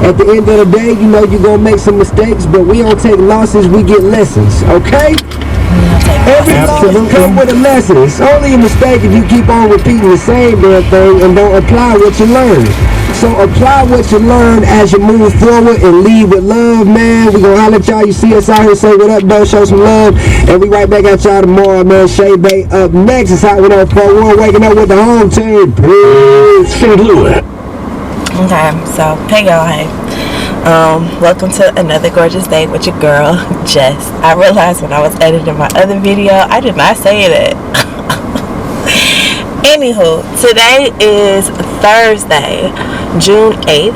At the end of the day, you know you're gonna make some mistakes, but we don't take losses, we get lessons, okay? Every loss comes with a lesson. It's only a mistake if you keep on repeating the same damn thing and don't apply what you learn. So apply what you learn as you move forward and lead with love, man. We gonna holler at y'all. You see us out here, say what up, though. Show some love. And we right back at y'all tomorrow, man. JayJay up next. It's Hot 104.1, waking up with the home team. Peace. St. Louis. Okay, so hey y'all, hey. Welcome to another gorgeous day with your girl, Jess. I realized when I was editing my other video, I did not say that. Anywho, today is Thursday, June 8th,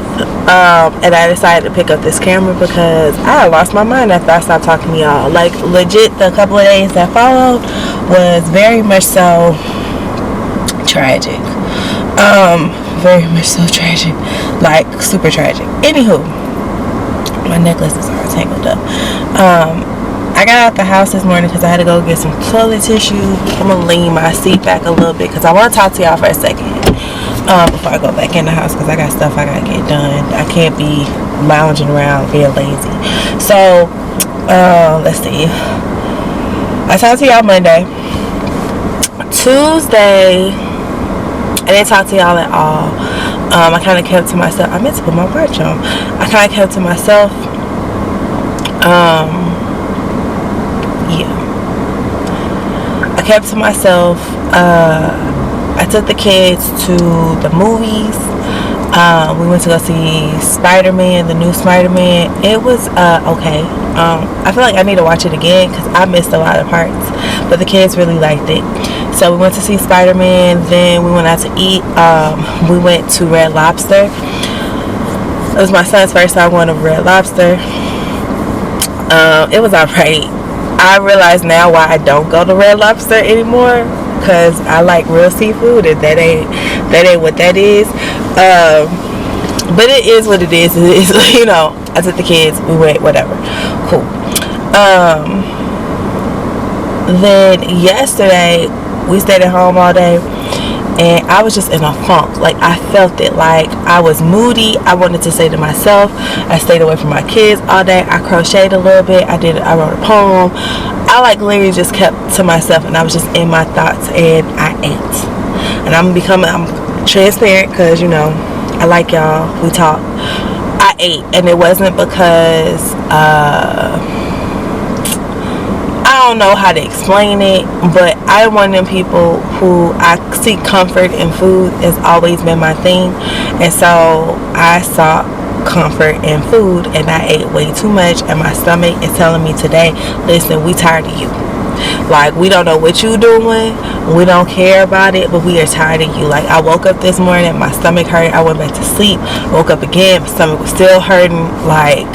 and I decided to pick up this camera because I lost my mind after I stopped talking to y'all. Like, legit, the couple of days that followed was very much so tragic. Very much so tragic. Like, super tragic. Anywho, my necklace is all tangled up. I got out the house this morning because I had to go get some toilet tissue. I'm gonna lean my seat back a little bit because I want to talk to y'all for a second before I go back in the house, because I got stuff I gotta get done. I can't be lounging around being lazy. So let's see, I talked to y'all Monday. Tuesday I didn't talk to y'all at all. I kind of kept to myself. I meant to put my watch on. I kind of kept to myself. Yeah, I kept to myself. I took the kids to the movies. We went to go see Spider-Man, the new Spider-Man. It was okay. I feel like I need to watch it again because I missed a lot of parts, but the kids really liked it. So we went to see Spider-Man. Then we went out to eat. We went to Red Lobster. It was my son's first time going to Red Lobster. It was alright. I realize now why I don't go to Red Lobster anymore, because I like real seafood, and that ain't what that is. But it is what it is. It is, you know. I took the kids. We went. Whatever. Cool. Then yesterday we stayed at home all day, and I was just in a funk. Like, I felt it. Like, I was moody. I wanted to say to myself. I stayed away from my kids all day. I crocheted a little bit. I wrote a poem. I like literally just kept to myself, and I was just in my thoughts, and I ate. And I'm transparent because, you know, I like y'all. We talk. I ate, and it wasn't because I don't know how to explain it, but I'm one of them people who I seek comfort in food. It's always been my thing, and so I sought comfort in food, and I ate way too much, and my stomach is telling me today, listen, we tired of you. Like, we don't know what you doing, we don't care about it, but we are tired of you. Like, I woke up this morning, my stomach hurt, I went back to sleep, woke up again, my stomach was still hurting. Like,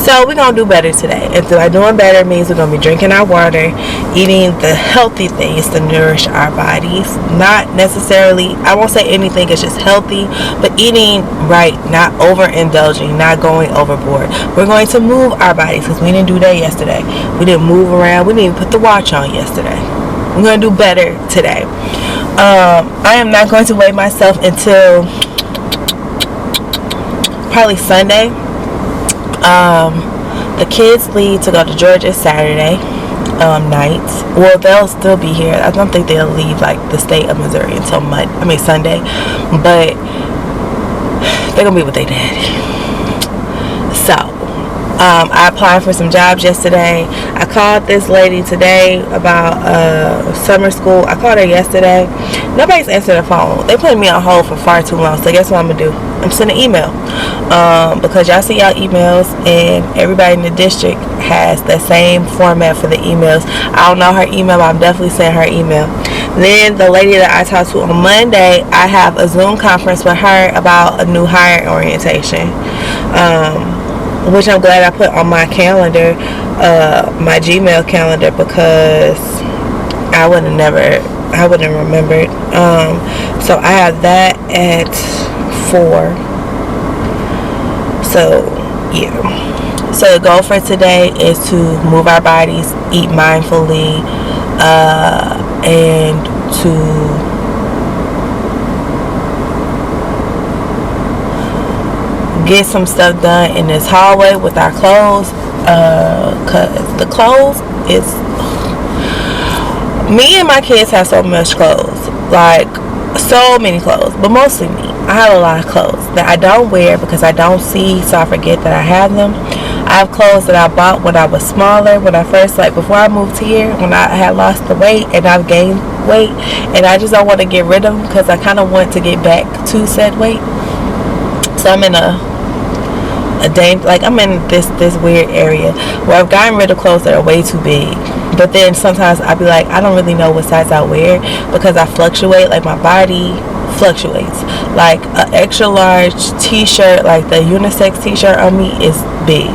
so we're gonna do better today. And by doing better means we're gonna be drinking our water, eating the healthy things to nourish our bodies. Not necessarily, I won't say anything is just healthy, but eating right, not overindulging, not going overboard. We're going to move our bodies because we didn't do that yesterday. We didn't move around. We didn't even put the watch on yesterday. We're gonna do better today. I am not going to weigh myself until probably Sunday. The kids leave to go to Gorjess Saturday night. Well, they'll still be here. I don't think they'll leave like the state of Missouri until Sunday, but they're gonna be with their daddy. So I applied for some jobs yesterday. I called this lady today about summer school. I called her yesterday. Nobody's answering the phone. They put me on hold for far too long. So guess what I'm gonna do? I'm sending an email because y'all see y'all emails, and everybody in the district has the same format for the emails. I don't know her email, but I'm definitely sending her email. Then the lady that I talked to on Monday, I have a Zoom conference with her about a new hire orientation, which I'm glad I put on my calendar, my Gmail calendar, because I would have remembered. So I have that at 4. So yeah. So the goal for today is to move our bodies, eat mindfully, and to get some stuff done in this hallway with our clothes, cause the clothes is, me and my kids have so much clothes, like so many clothes, but mostly me. I have a lot of clothes that I don't wear because I don't see, so I forget that I have them. I have clothes that I bought when I was smaller, when I first, like before I moved here, when I had lost the weight and I've gained weight, and I just don't want to get rid of them because I kind of want to get back to said weight. So I'm in I'm in this weird area where I've gotten rid of clothes that are way too big. But then sometimes I'll be like, I don't really know what size I wear because I fluctuate. Like my body fluctuates. Like an extra large t-shirt, like the unisex t-shirt on me, is big.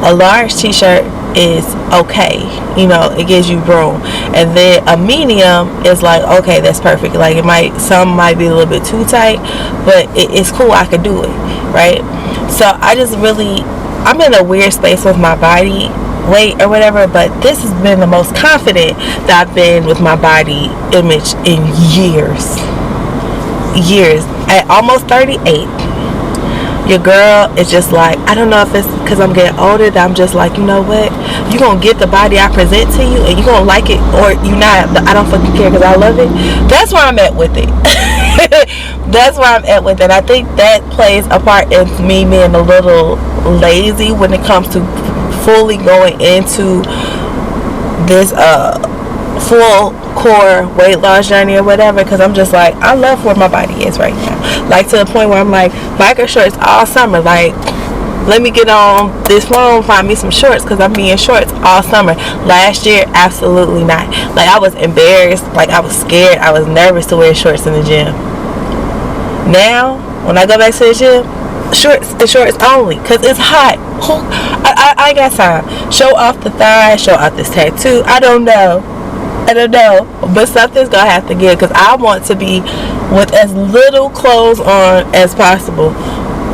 A large t-shirt is okay, you know, it gives you room. And then a medium is like, okay, that's perfect. Like some might be a little bit too tight, but it's cool, I could do it, right? So I'm in a weird space with my body weight or whatever, but this has been the most confident that I've been with my body image in years. At almost 38, your girl is just like, I don't know if it's because I'm getting older that I'm just like, you know what, you're gonna get the body I present to you and you're gonna like it or you not, but I don't fucking care because I love it. That's where I'm at with it. That's where I'm at with it. I think that plays a part in me being a little lazy when it comes to fully going into this full core weight loss journey or whatever, because I'm just like, I love where my body is right now, like to the point where I'm like, biker shorts all summer, like let me get on this phone, find me some shorts, because I'm being shorts all summer. Last year, absolutely not. Like I was embarrassed, like I was scared, I was nervous to wear shorts in the gym. Now when I go back to the gym, shorts and shorts only, because it's hot. I got time. Show off the thigh, show off this tattoo, I don't know, but something's gonna have to give, because I want to be with as little clothes on as possible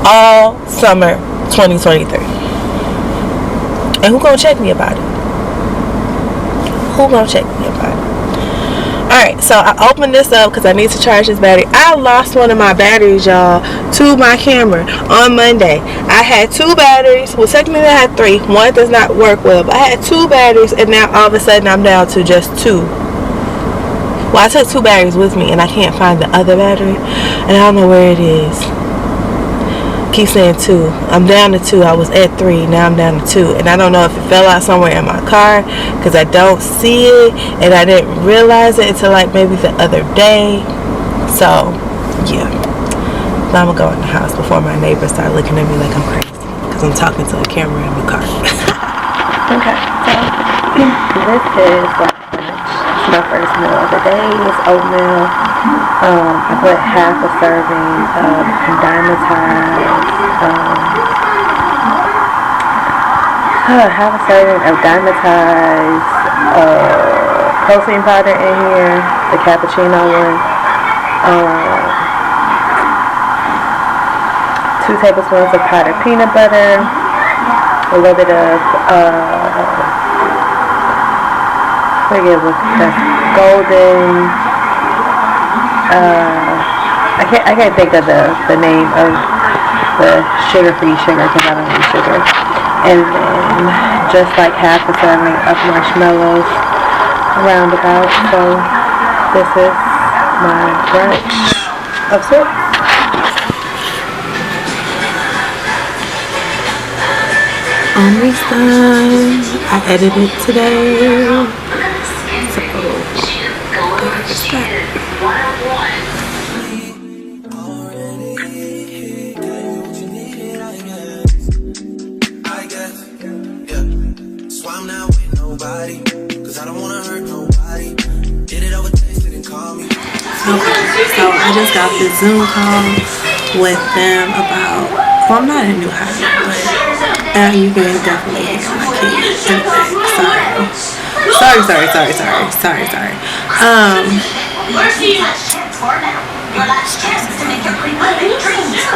all summer 2023. And who gonna check me about it? Alright, so I opened this up because I need to charge this battery. I lost one of my batteries, y'all, to my camera on Monday. I had 2 batteries. Well, technically I had 3. One does not work well, but I had 2 batteries, and now all of a sudden I'm down to just 2. Well, I took 2 batteries with me, and I can't find the other battery, and I don't know where it is. Keep saying 2. I'm down to 2. I was at 3. Now I'm down to 2. And I don't know if it fell out somewhere in my car because I don't see it. And I didn't realize it until like maybe the other day. So, yeah. Now I'm going to go in the house before my neighbors start looking at me like I'm crazy because I'm talking to a camera in my car. Okay. So, this is like my first meal of the day. It's oatmeal. I put half a serving of dimetized protein powder in here, the cappuccino one, 2 tablespoons of powdered peanut butter, a little bit of golden, I can't think of the name of the sugar-free sugar because I don't use sugar. And then just like half a serving of marshmallows roundabout. So this is my brunch of sorts. Almost done. I edited today. So there's that. Okay, so I just got this Zoom call with them about, well, I'm not in New Haven, but you can definitely hear my kids in the back. Sorry.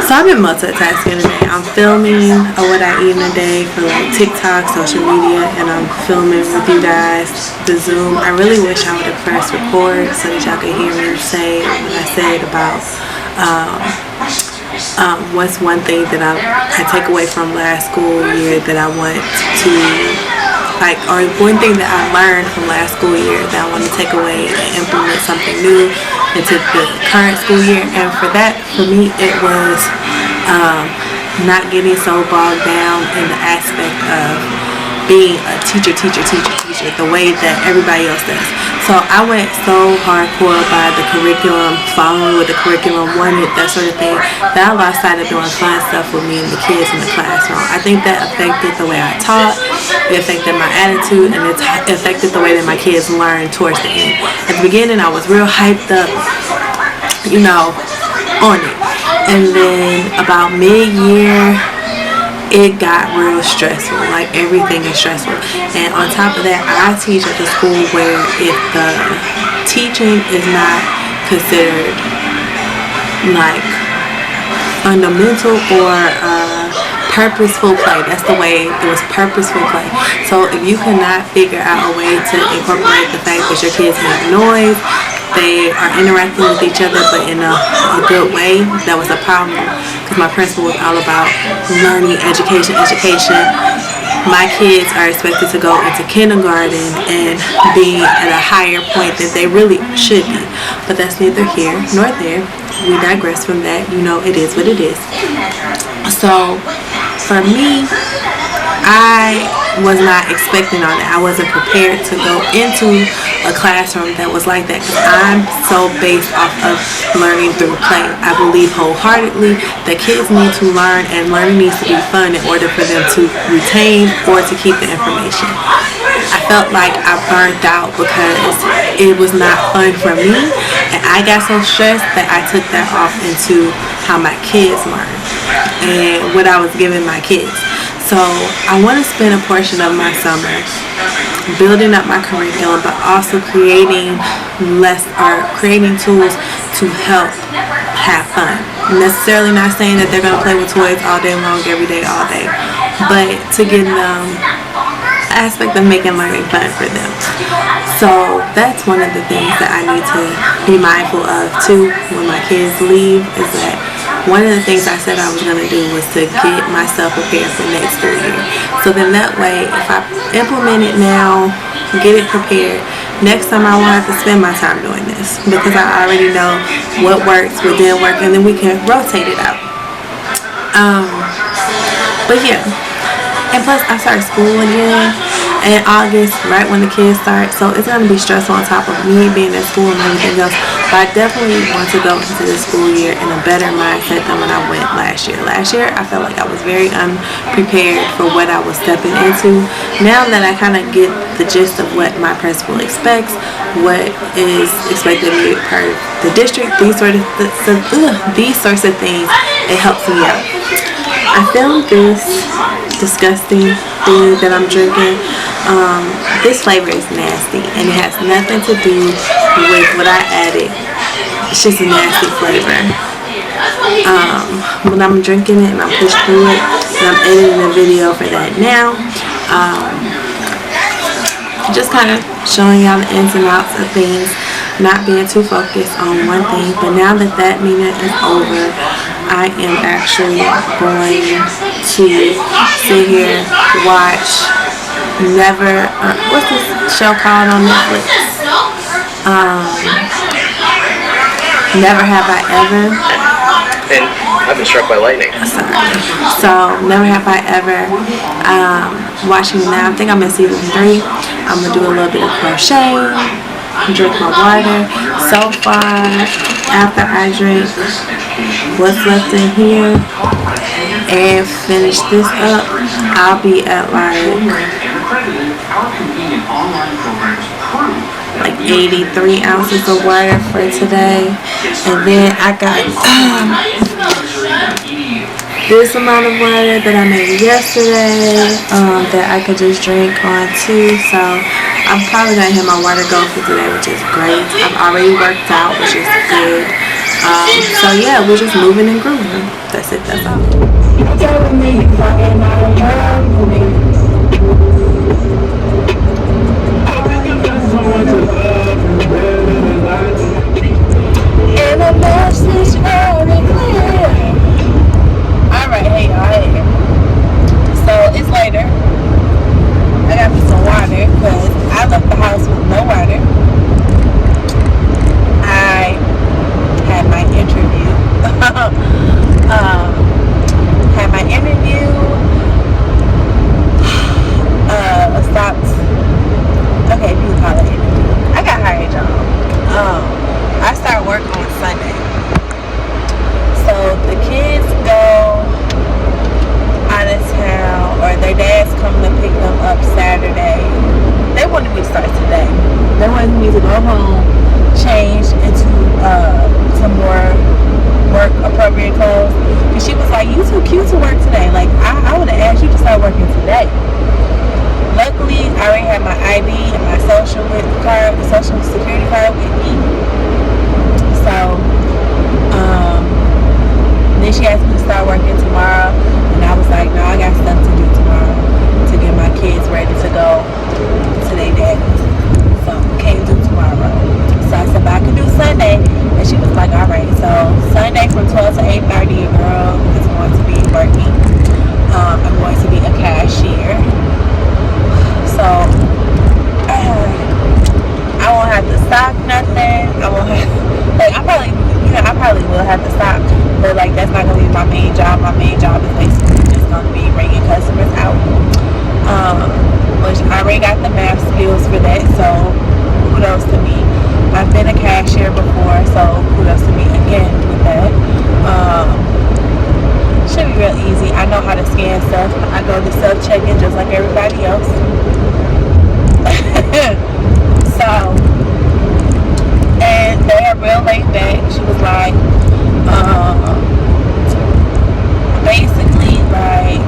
So I've been multitasking today. I'm filming what I eat in a day for like TikTok, social media, and I'm filming with you guys the Zoom. I really wish I would have pressed record so that y'all could hear me say what I said about what's one thing that I take away from last school year that I want to, like, or one thing that I learned from last school year that I want to take away and implement something new into the current school year. And for that, for me, it was not getting so bogged down in the aspect of being a teacher the way that everybody else does. So I went so hardcore by the curriculum, following what the curriculum wanted, that sort of thing, that I lost sight of doing fun stuff with me and the kids in the classroom. I think that affected the way I taught, it affected my attitude, and it affected the way that my kids learned towards the end. At the beginning, I was real hyped up, you know, on it. And then about mid-year, it got real stressful. Like, everything is stressful. And on top of that, I teach at the school where if the teaching is not considered like fundamental or purposeful play, that's the way it was, purposeful play. So if you cannot figure out a way to incorporate the fact that your kids make noise, they are interacting with each other but in a good way, that was a problem. Because my principal was all about learning, education. My kids are expected to go into kindergarten and be at a higher point than they really should be. But that's neither here nor there. We digress from that. You know, it is what it is. So for me, I was not expecting all that. I wasn't prepared to go into a classroom that was like that, because I'm so based off of learning through play. I believe wholeheartedly that kids need to learn, and learning needs to be fun in order for them to retain or to keep the information. I felt like I burned out because it was not fun for me, and I got so stressed that I took that off into how my kids learn and what I was giving my kids. So I want to spend a portion of my summer building up my curriculum, but also creating tools to help have fun. Necessarily not saying that they're going to play with toys all day long, every day, all day, but to get them aspect of making learning fun for them. So that's one of the things that I need to be mindful of too when my kids leave, is that one of the things I said I was going to do was to get myself prepared for next school year. So then that way, if I implement it now, get it prepared, next time I won't have to spend my time doing this, because I already know what works, what didn't work, and then we can rotate it out. But yeah, and plus I start school again in August, right when the kids start, so it's going to be stressful on top of me being at school and everything else. But I definitely want to go into the school year in a better mindset than when I went last year. Last year, I felt like I was very unprepared for what I was stepping into. Now that I kind of get the gist of what my principal expects, what is expected of me per the district, these sorts of things, it helps me out. I filmed this disgusting thing that I'm drinking. This flavor is nasty, and it has nothing to do with what I added. It's just a nasty flavor. But I'm drinking it and I'm pushed through it, and I'm editing a video for that now. Just kind of showing y'all the ins and outs of things, not being too focused on one thing. But now that that meeting is over, I am actually going to sit here, watch what's this show called on Netflix? Never Have I Ever. And I've been struck by lightning. Sorry. So Never Have I Ever. Watching it now. I think I'm in season 3. I'm gonna do a little bit of crochet, drink my water. So far, after I drink what's left in here and finish this up, I'll be at like 83 ounces of water for today. And then I got this amount of water that I made yesterday that I could just drink on too. So I'm probably gonna hit my water goal for today, which is great. I've already worked out, which is good. So yeah, we're just moving and grooving. That's it, that's all. And the message very clear. water because I left the house with no water. I had my interview. Had my interview. Stopped. Okay, you can call it interview. I got hired, y'all. I start work on Sunday. So the kids go out of town, or their dads come to pick them up Saturday. They wanted me to start today. They wanted me to go home, change into some more work appropriate clothes. And she was like, "You too cute to work today." Like I would have asked you to start working today. Luckily, I already had my ID and my social security card with me. So, then she asked me to start working tomorrow, and I was like, no, I got stuff to do tomorrow to get my kids ready to go to their daddies. So, can't do tomorrow. So I said, but I can do Sunday, and she was like, all right. So Sunday from 12 to 8:30, your girl is going to be working. I'm going to be a cashier. So I won't have to stock nothing. I won't have, like, I probably will have to stock, but like that's not gonna be my main job. My main job is basically just gonna be bringing customers out. Which I already got the math skills for that, so kudos to me. I've been a cashier before, so kudos to me again with that. Should be real easy. I know how to scan stuff. I go to self-check-in just like everybody else. So, and they are real laid back. She was like, basically, like,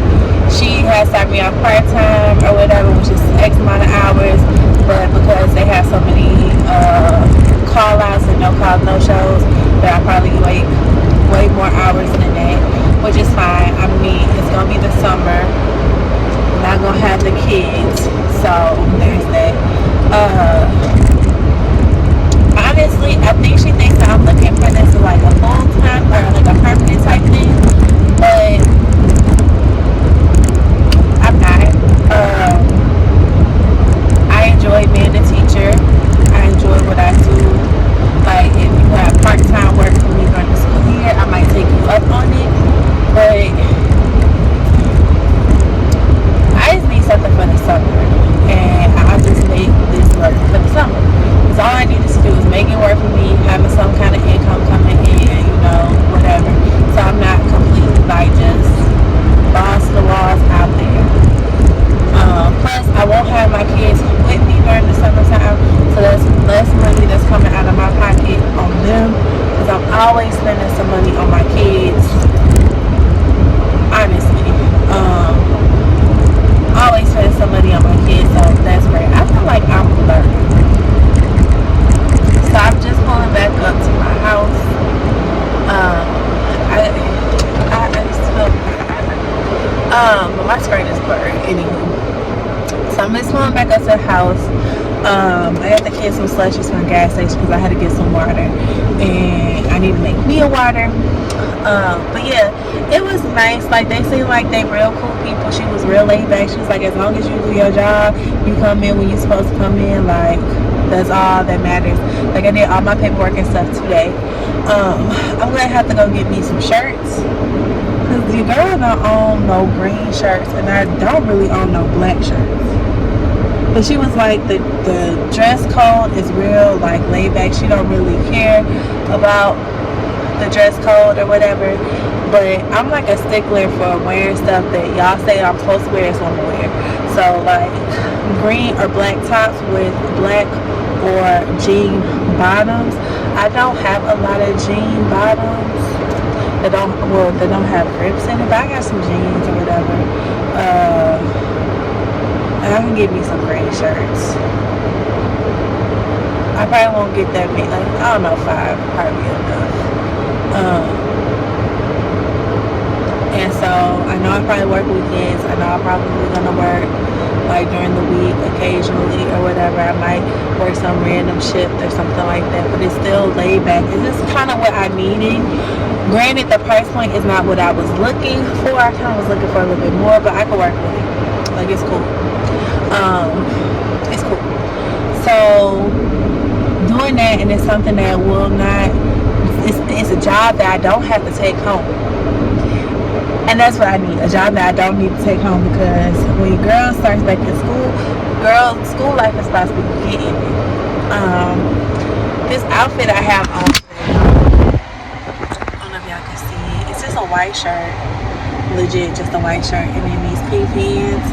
she has started me off part-time or whatever, which is X amount of hours, but because they have so many call-outs and no-calls, no-shows, that I probably way more hours than that, which is fine. I mean, it's gonna be the summer. I'm not gonna have the kids, so there's that. Honestly, I think she thinks that I'm looking for this as like a full-time or like a permanent type thing, but I'm not. I enjoy being a teacher. I enjoy what I do. Like, if you have part-time work for me during the school year, I might take you up on it, but I just need something for the summer, and I'll just make this work for the summer. Because all I need to do is make it work for me, having some kind of income coming in, whatever. So I'm not completely like just balls to the walls out there. Plus, I won't have my kids with me during the summertime, so that's less money that's coming out of my pocket on them. Because I'm always spending some money on my kids. Honestly. Always spending some money on my kids, so that's great. I feel like I'm learning. So I'm just pulling back up to my house. But my skirt is blurry anyway. So I'm just pulling back up to the house. I got the kids some slushies from the gas station because I had to get some water, and I need to make me a water. But yeah, it was nice. Like, they seem like they real cool people. She was real laid back. She was like, as long as you do your job, you come in when you're supposed to come in, like, that's all that matters. Like, I did all my paperwork and stuff today. I'm gonna have to go get me some shirts, because the girl don't own no green shirts, and I don't really own no black shirts. But she was like, the dress code is real, like, laid back. She don't really care about the dress code or whatever, but I'm like a stickler for wearing stuff that y'all say I'm supposed to wear, so I'm gonna wear. So like green or black tops with black or jean bottoms. I don't have a lot of jean bottoms that don't have rips in it, but I got some jeans or whatever. And I can get me some gray shirts. I probably won't get that many, like, I don't know, 5 probably enough. And so I know I probably work weekends. I know I'm probably gonna work like during the week occasionally or whatever. I might work some random shift or something like that, but it's still laid back. It's just kind of what I needed. Granted, the price point is not what I was looking for. I kind of was looking for a little bit more, but I can work with it. Like, it's cool. something that will not, it's a job that I don't have to take home. And that's what I need, a job that I don't need to take home, because when your girl starts back in school, school life is about to be getting it. This outfit I have on today, I don't know if y'all can see it. It's just a white shirt, legit just a white shirt, and then these pink pants.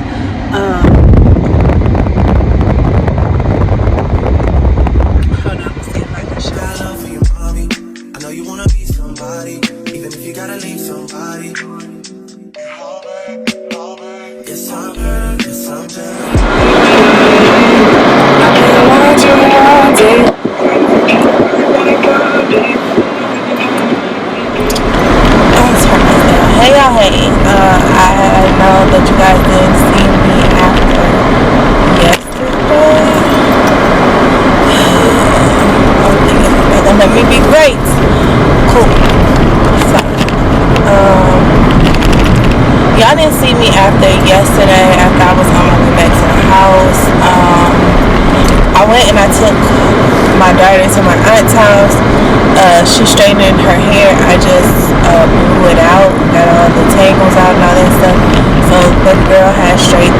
Hold on, let's see if I can show you. I love for you, mommy. I know you wanna be somebody, even if you gotta leave somebody. Yes, I'm ready. Yes, I'm ready. Hey y'all, hey. I know that you guys didn't see me after yesterday. I'm thinking they're gonna let me be great. Cool. So, y'all didn't see me after yesterday, after I was on my way back to the house. I went and I took my daughter to my aunt's house. She straightened her hair. I just blew it out, got all the tangles out and all that stuff. So the girl has straight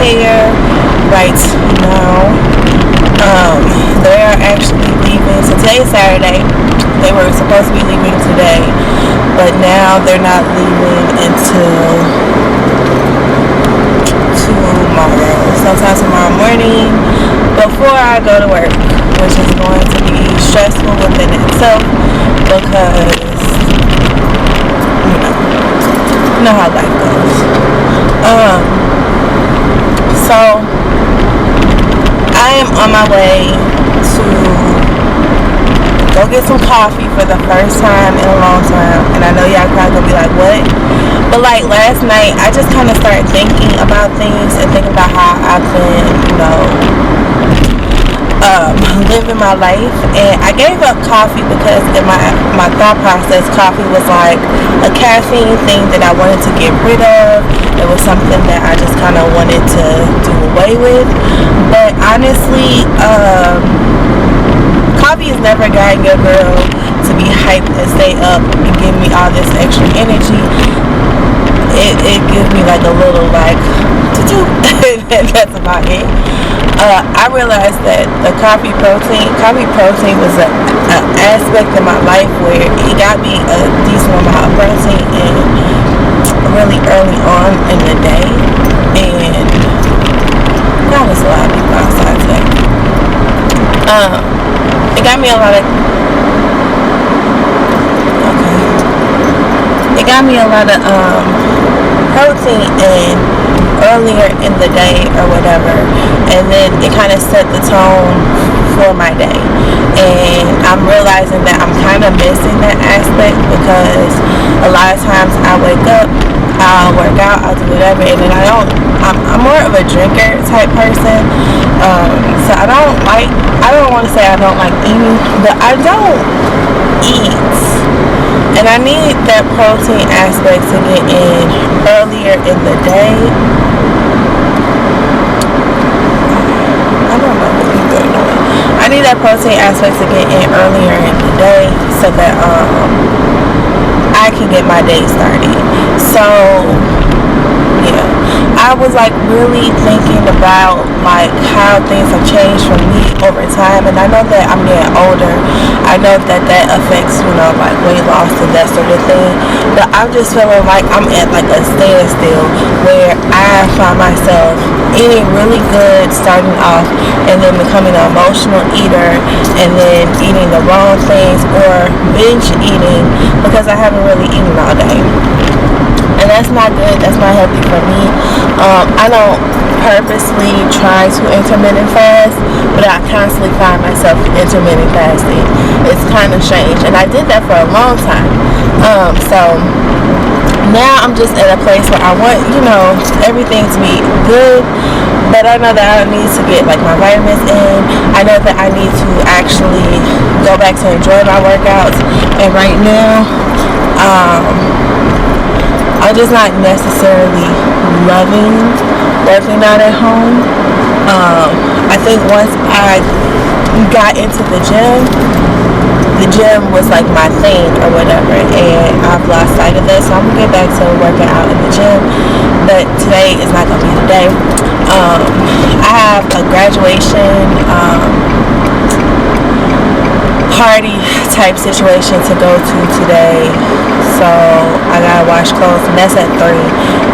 hair right now. They are actually leaving. So today's Saturday. They were supposed to be leaving today, but now they're not leaving until tomorrow. Sometime tomorrow morning before I go to work, which is going to be stressful within itself, because you know how life goes. So I am on my way to go get some coffee for the first time in a long time, and I know y'all probably gonna be like, what? But like last night, I just kind of started thinking about things and thinking about how I've been, living my life. And I gave up coffee because in my thought process, coffee was like a caffeine thing that I wanted to get rid of. It was something that I just kind of wanted to do away with. But honestly, coffee has never gotten your girl to be hyped and stay up and give me all this extra energy. It gives me like a little like that's about it. I realized that the coffee protein was an aspect of my life where it got me a decent amount of protein and really early on in the day. And God, there's a lot of people outside today. It got me a lot of protein and earlier in the day or whatever, and then it kind of set the tone for my day. And I'm realizing that I'm kind of missing that aspect, because a lot of times I wake up, I'll work out, I'll do whatever, and then I'm more of a drinker type person. So I don't want to say I don't like eating, but I don't eat. And I need that protein aspect to get in earlier in the day. I don't know what you're doing. I need that protein aspect to get in earlier in the day so that I can get my day started. So yeah, I was like really thinking about like how things have changed for me over time, and I know that I'm getting older. I know that affects, like weight loss and that sort of thing. But I'm just feeling like I'm at like a standstill where I find myself eating really good starting off, and then becoming an emotional eater, and then eating the wrong things or binge eating because I haven't really eaten all day. And that's not good. That's not healthy for me. I don't purposely try to intermittent fast, but I constantly find myself intermittent fasting. It's kind of strange, and I did that for a long time. So now I'm just at a place where I want, everything to be good, but I know that I need to get like my vitamins in. I know that I need to actually go back to enjoy my workouts, and right now, I'm just not necessarily loving working out at home. I think once I got into the gym, the gym was like my thing or whatever, and I've lost sight of this, so I'm gonna get back to working out in the gym. But today is not gonna be the day. I have a graduation party type situation to go to today, so I gotta wash clothes, and that's at 3.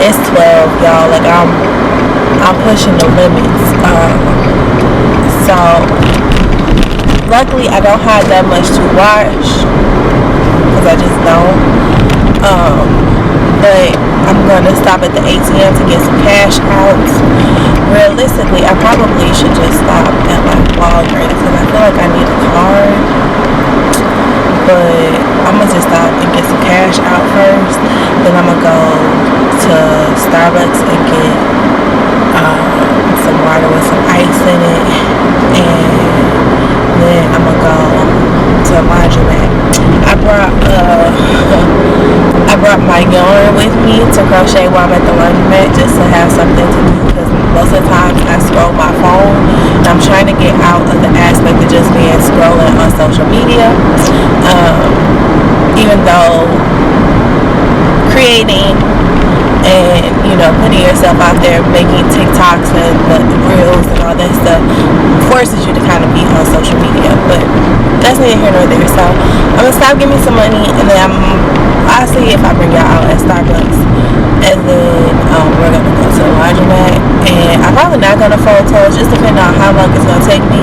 It's 12, y'all. Like I'm pushing the limits. So luckily I don't have that much to wash, because I just don't. But I'm gonna stop at the ATM to get some cash out. Realistically, I probably should just stop at like Walgreens, because I feel like I need a card. But I'm gonna just stop and get some cash out first. Then I'm gonna go to Starbucks and get some water with some ice in it, and then I'm gonna go to a laundromat. I brought my yarn with me to crochet while I'm at the laundromat, just to have something to do, because most of the time I scroll my phone, and I'm trying to get out of the aspect of just being scrolling on social media. Even though creating and, you know, putting yourself out there, making TikToks and the reels and all that stuff forces you to kind of be on social media, but that's neither here nor there. So I'm gonna stop, give me some money, and then I'll see if I bring y'all out at Starbucks, and then we're gonna go to the laundromat, and I'm probably not gonna fold clothes, just depending on how long it's gonna take me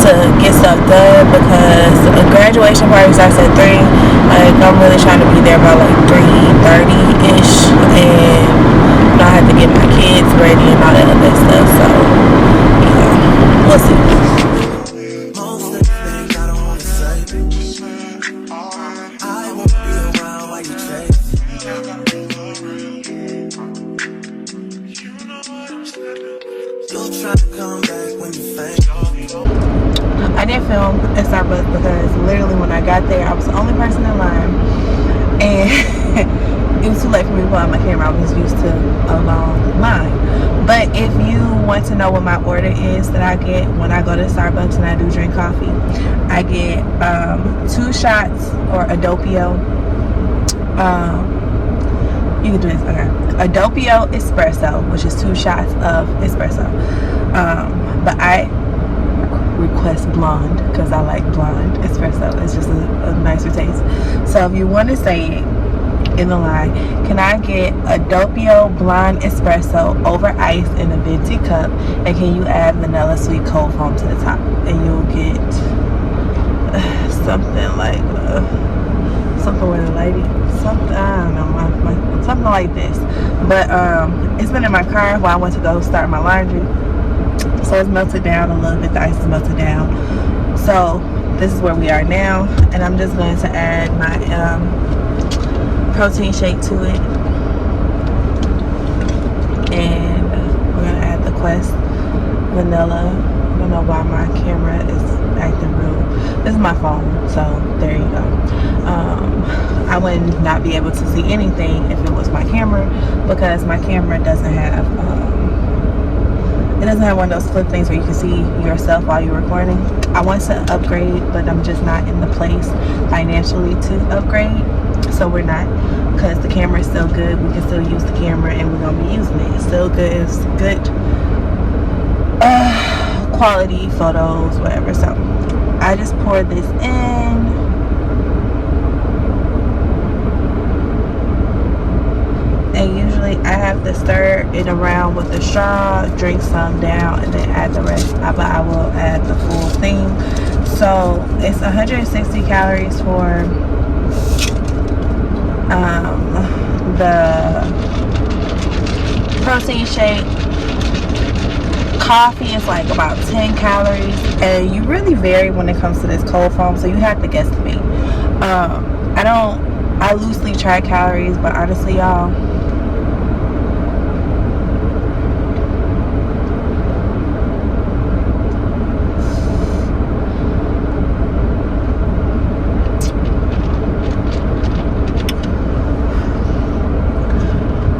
to get stuff done, because a graduation party starts at 3. Like, I'm really trying to be there by like 3:30-ish, and you know, I have to get my kids ready and all that other stuff, so you know, we'll see. Most of the things I don't wanna say. I won't be around while you chase. You'll try to come back when you faint. I didn't film at Starbucks because literally when I got there, I was the only person in line, and it was too late for me to pull out my camera. I was used to a long line. But if you want to know what my order is that I get when I go to Starbucks and I do drink coffee, I get 2 shots or a doppio. You can do this, okay. A doppio espresso, which is 2 shots of espresso. But I request blonde because I like blonde espresso. It's just a nicer taste. So if you want to say it in the line, can I get a doppio blonde espresso over ice in a venti cup, and can you add vanilla sweet cold foam to the top, and you'll get something like something with a lady, something, I don't know, something like this. But it's been in my car while I went to go start my laundry, so it's melted down a little bit. The ice is melted down. So this is where we are now, and I'm just going to add my protein shake to it, and we're going to add the Quest vanilla. I don't know why my camera is acting rude. This is my phone, so there you go. I would not be able to see anything if it was my camera, because my camera doesn't have it doesn't have one of those flip things where you can see yourself while you're recording. I want to upgrade, but I'm just not in the place financially to upgrade, so we're not, because the camera is still good. We can still use the camera, and we're gonna be using it. It's still good. It's good quality photos, whatever. So I just poured this in. And usually I have to stir it around with the straw, drink some down, and then add the rest. But I will add the full thing. So it's 160 calories for the protein shake. Coffee is like about 10 calories, and you really vary when it comes to this cold foam, so you have to guesstimate. I loosely track calories, but honestly, y'all,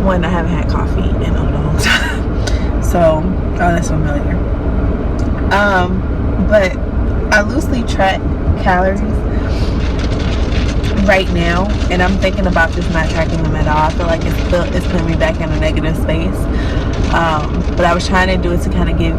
one, I haven't had coffee in a long time, so that's familiar. But I loosely track calories, right now, and I'm thinking about just not tracking them at all. I feel like it's putting me back in a negative space. But I was trying to do it to kind of give,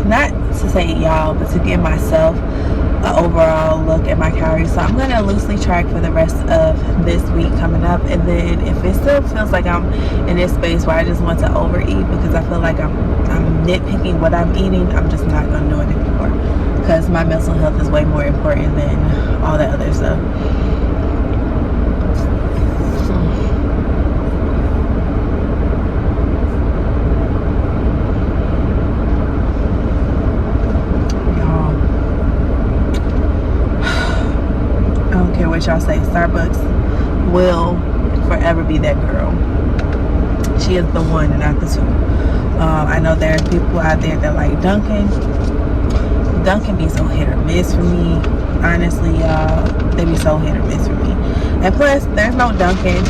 not to say y'all, but to give myself an overall look at my calories. So I'm going to loosely track for the rest of this week coming up, and then if it still feels like I'm in this space where I just want to overeat because I feel like I'm nitpicking what I'm eating, I'm just not going to do it anymore, because my mental health is way more important than all that other stuff. What y'all say, Starbucks will forever be that girl. She is the one and not the two. I know there are people out there that like Dunkin'. Dunkin' be so hit or miss for me. Honestly, y'all, they be so hit or miss for me. And plus, there's no Dunkin'.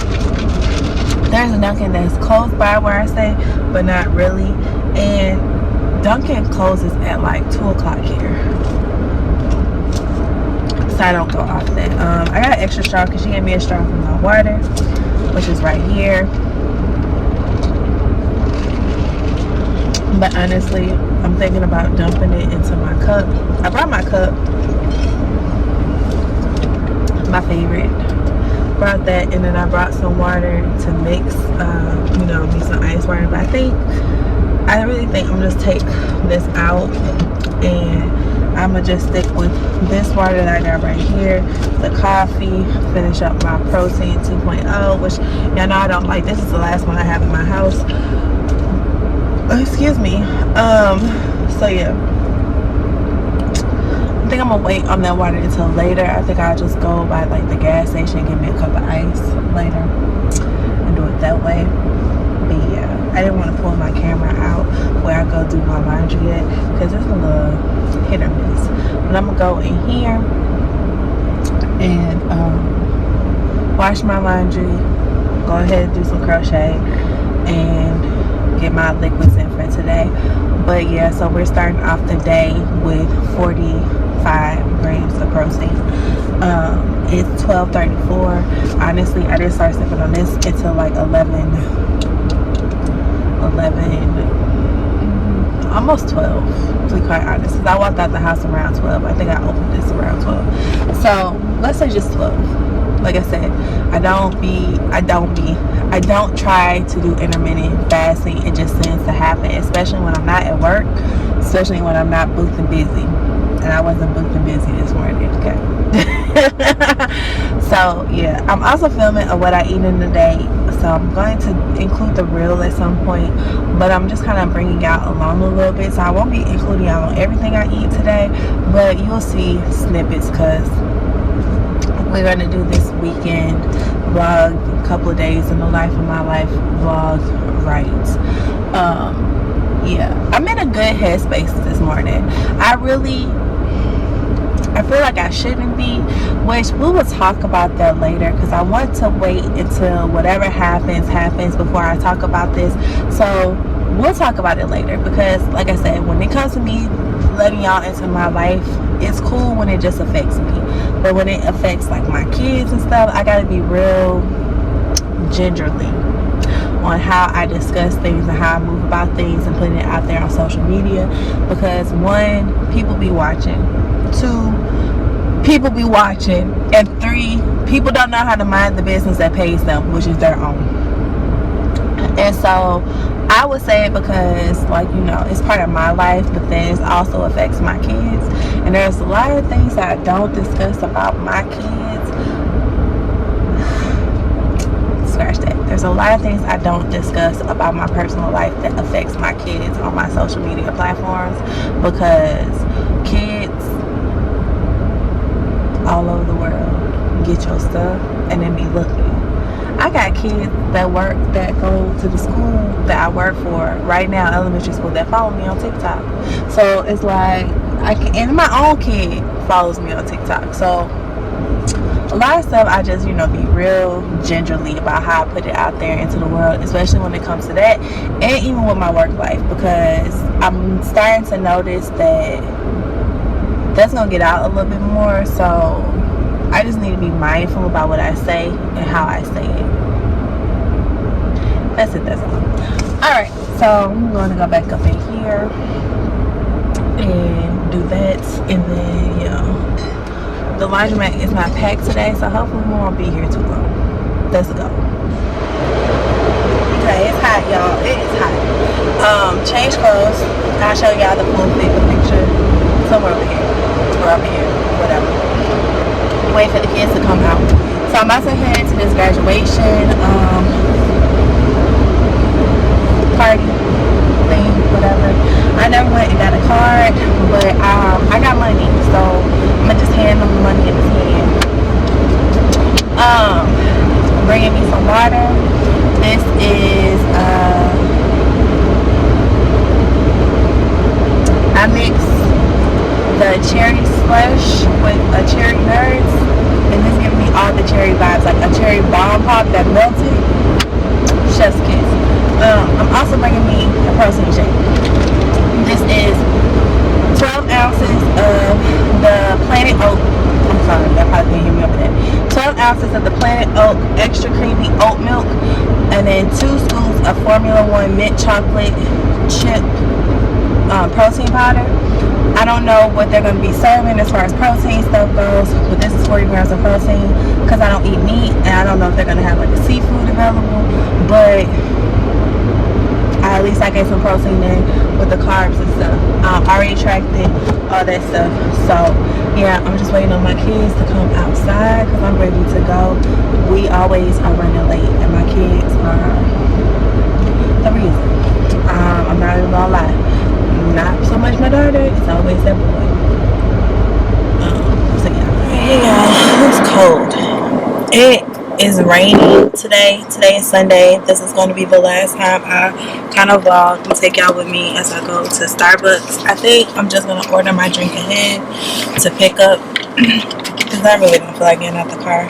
There's a Dunkin' that's close by where I stay, but not really. And Dunkin' closes at like 2 o'clock here. I don't go often. I got an extra straw because she gave me a straw for my water, which is right here. But honestly, I'm thinking about dumping it into my cup. I brought my cup, my favorite. Brought that, and then I brought some water to mix, you know, me some ice water. But I really think I'm just take this out, and I'm gonna just stick with this water that I got right here, the coffee, finish up my protein 2.0, which y'all know I don't like. This is the last one I have in my house. Excuse me. So yeah, I think I'm gonna wait on that water until later. I think I'll just go by like the gas station and get me a cup of ice later and do it that way. But yeah, I didn't want to pull my camera out where I go do my laundry yet, because it's a little hit or miss. But I'm gonna go in here and wash my laundry, go ahead and do some crochet, and get my liquids in for today. But yeah, so we're starting off the day with 45 grams of protein. It's 12:34. Honestly, I didn't start sipping on this until like 11, almost 12, to be quite honest, because I walked out the house around 12. I think I opened this around 12, so let's say just 12. Like I said, I don't try to do intermittent fasting. It just tends to happen, especially when I'm not at work, especially when I'm not booked and busy. And I wasn't booked and busy this morning, okay? So yeah, I'm also filming of what I eat in the day, so I'm going to include the reel at some point, but I'm just kind of bringing y'all along a little bit, so I won't be including y'all on everything I eat today, but you'll see snippets, because we're going to do this weekend vlog, a couple of days in the life of my life vlog, right? Yeah, I'm in a good headspace this morning. I feel like I shouldn't be, which we will talk about that later, because I want to wait until whatever happens before I talk about this. So we'll talk about it later, because like I said, when it comes to me letting y'all into my life, it's cool when it just affects me, but when it affects like my kids and stuff, I gotta be real gingerly on how I discuss things and how I move about things and putting it out there on social media, because 1, people be watching, 2, people be watching, and 3, people don't know how to mind the business that pays them, which is their own. And so I would say it because, like, you know, it's part of my life, but then it also affects my kids, and there's a lot of things that I don't discuss about my kids. Scratch that. There's a lot of things I don't discuss about my personal life that affects my kids on my social media platforms, because kids all over the world get your stuff and then be looking. I got kids that go to the school that I work for right now, elementary school, that follow me on TikTok. So it's like, and my own kid follows me on TikTok. So a lot of stuff I just, you know, be real gingerly about how I put it out there into the world, especially when it comes to that, and even with my work life, because I'm starting to notice that that's gonna get out a little bit more. So I just need to be mindful about what I say and how I say it. That's it, that's all. Alright, so I'm going to go back up in here and do that, and then yeah, the laundromat is not packed today, so hopefully we won't be here too long. Let's go. Okay, it's hot, y'all. It is hot. Change clothes. I'll show y'all the full picture somewhere over here or up here, whatever. Wait for the kids to come out. So I'm about to head to this graduation party thing, whatever. I never went and got a card, but I got money, so I'm gonna just hand them the money in his hand. Bringing me some water. This is I mix the cherry slush with a cherry nerds, and this gives me all the cherry vibes, like a cherry bomb pop that melted. Chef's kiss. I'm also bringing me a protein shake. This is 12 ounces of the Planet Oat. I'm sorry, y'all probably can't hear me over there. 12 ounces of the Planet Oat extra creamy oat milk, and then 2 scoops of Formula 1 mint chocolate chip protein powder. I don't know what they're going to be serving as far as protein stuff goes, but this is 40 grams of protein because I don't eat meat, and I don't know if they're going to have like a seafood available, but at least I get some protein in with the carbs and stuff. I already tracked it, all that stuff. So yeah, I'm just waiting on my kids to come outside because I'm ready to go. We always are running late, and my kids are the reason. I'm not even gonna lie. Not so much my daughter, it's always that boy. So yeah. Hey guys, it's cold. It is raining today. Today is Sunday. This is going to be the last time I kind of vlog and take y'all with me as I go to Starbucks. I think I'm just going to order my drink ahead to pick up because I really don't feel like getting out the car.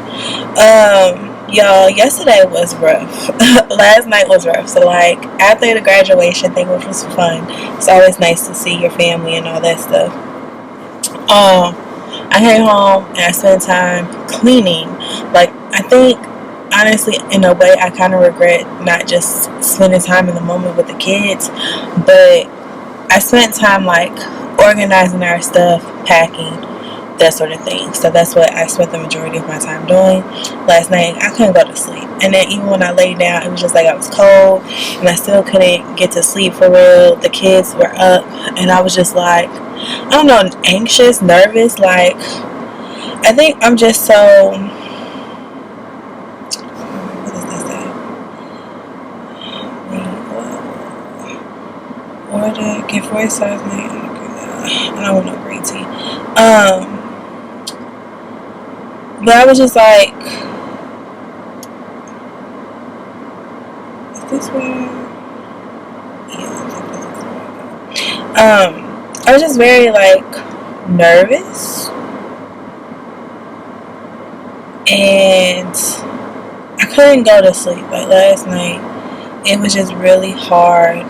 Y'all, yesterday was rough. Last night was rough. So like after the graduation thing, which was fun, it's always nice to see your family and all that stuff. I came home and I spent time cleaning. Like, I think honestly in a way I kind of regret not just spending time in the moment with the kids, but I spent time like organizing our stuff, packing, that sort of thing. So that's what I spent the majority of my time doing. Last night I couldn't go to sleep, and then even when I laid down, it was just like I was cold and I still couldn't get to sleep for real. The kids were up and I was just like, I don't know, anxious, nervous. Like, I think I'm just so, what does that say? Order, get 4 size night. I don't want no green tea. But I was just like, is this where? Yeah, I was just very like nervous, and I couldn't go to sleep. Like last night, it was just really hard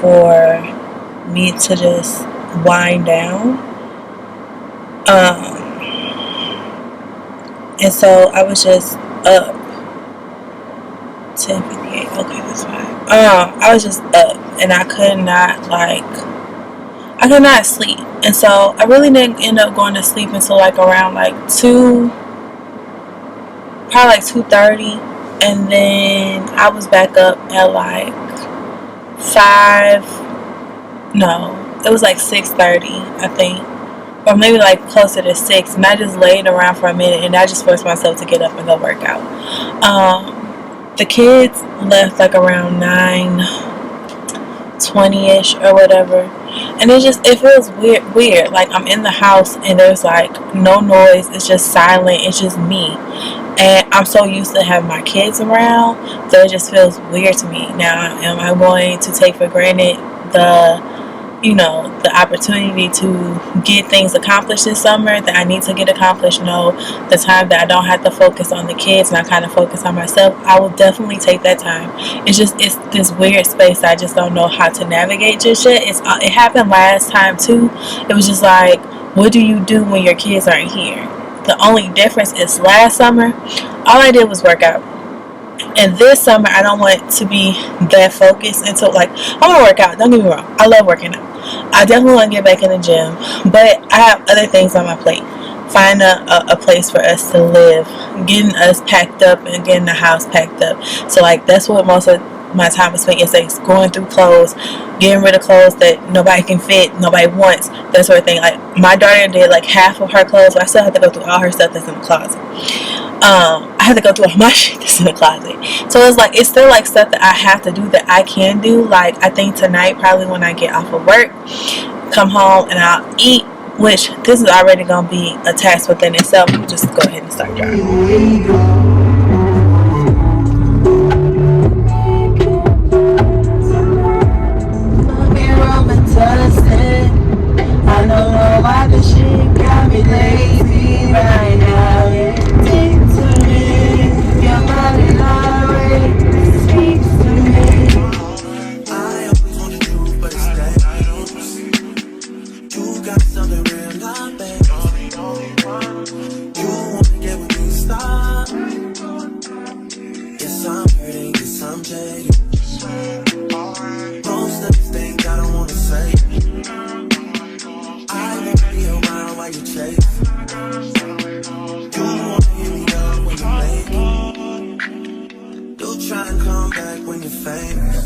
for me to just wind down. And so I was just up. 10:58. Okay, that's fine. I was just up, and I could not sleep. And so I really didn't end up going to sleep until like around like 2:30, and then I was back up at like 5. No, it was like 6:30, I think. Or maybe like closer to 6, and I just laid around for a minute, and I just forced myself to get up and go work out. The kids left like around 9:20ish or whatever, and it feels weird. Like I'm in the house and there's like no noise, it's just silent, it's just me, and I'm so used to having my kids around that it just feels weird to me. Now, am I going to take for granted the opportunity to get things accomplished this summer that I need to get accomplished? No. The time that I don't have to focus on the kids and I kind of focus on myself, I will definitely take that time. It's this weird space I just don't know how to navigate just yet. It happened last time too. It was just like, what do you do when your kids aren't here? The only difference is last summer, all I did was work out. And this summer, I don't want to be that focused into, like, I want to work out. Don't get me wrong. I love working out. I definitely want to get back in the gym. But I have other things on my plate. Find a place for us to live. Getting us packed up and getting the house packed up. So, like, that's what most of my time is spent. It's like going through clothes, getting rid of clothes that nobody can fit, nobody wants, that sort of thing. Like, my daughter did, like, half of her clothes, but I still have to go through all her stuff that's in the closet. I have to go through all my shit that's in the closet. So it's like, it's still like stuff that I have to do that I can do. Like, I think tonight, probably when I get off of work, come home and I'll eat, which this is already gonna be a task within itself. Just go ahead and start driving. I don't know why this shit got me lazy right now. Speak to me, your body already speaks to me. I always want the truth, but it's dangerous. You got something real, not bad. You wanna get with me, stop. Yes, I'm hurting, yes, I'm jaded. Most of these things I don't wanna say. I wanna be around while you chase. You wanna hear me up when you make it. You try and come back when you're famous.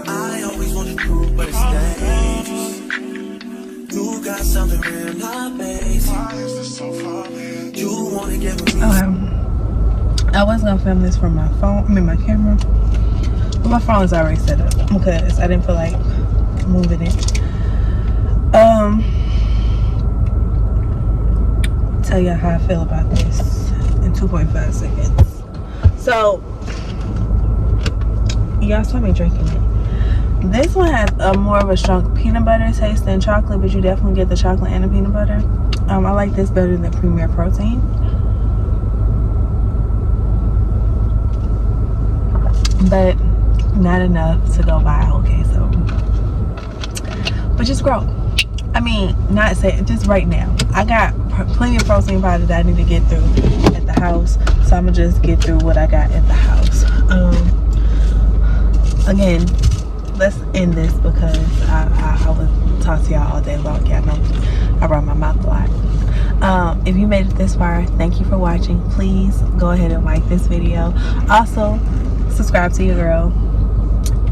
I always want the truth, but it's dangerous. You got something real, not basic. You wanna get with me. I was gonna film this from my phone, my camera, but my phone is already set up because I didn't feel like moving it. Tell you how I feel about this in 2.5 seconds. So, y'all saw me drinking it. This one has a more of a strong peanut butter taste than chocolate, but you definitely get the chocolate and the peanut butter. I like this better than Premier Protein. But not enough to go viral, okay, so. But just grow. I mean, not say, just right now. I got plenty of protein powder that I need to get through at the house, so I'm gonna just get through what I got at the house. Again, let's end this because I would talk to y'all all day long. Y'all know I run my mouth a lot. If you made it this far, thank you for watching. Please go ahead and like this video. Also, subscribe to your girl.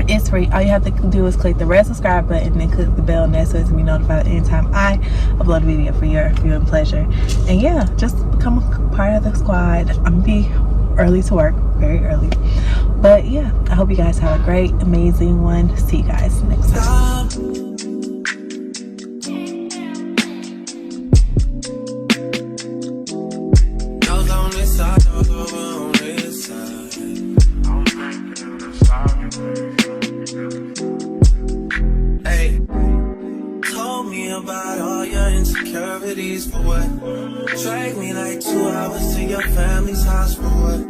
It's free. All you have to do is click the red subscribe button and click the bell next so it's to be notified anytime I upload a video for your viewing pleasure. And yeah, just become a part of the squad. I'm gonna be early to work, very early. But yeah, I hope you guys have a great, amazing one. See you guys next time. About all your insecurities for what? Drag me like 2 hours to your family's house for what?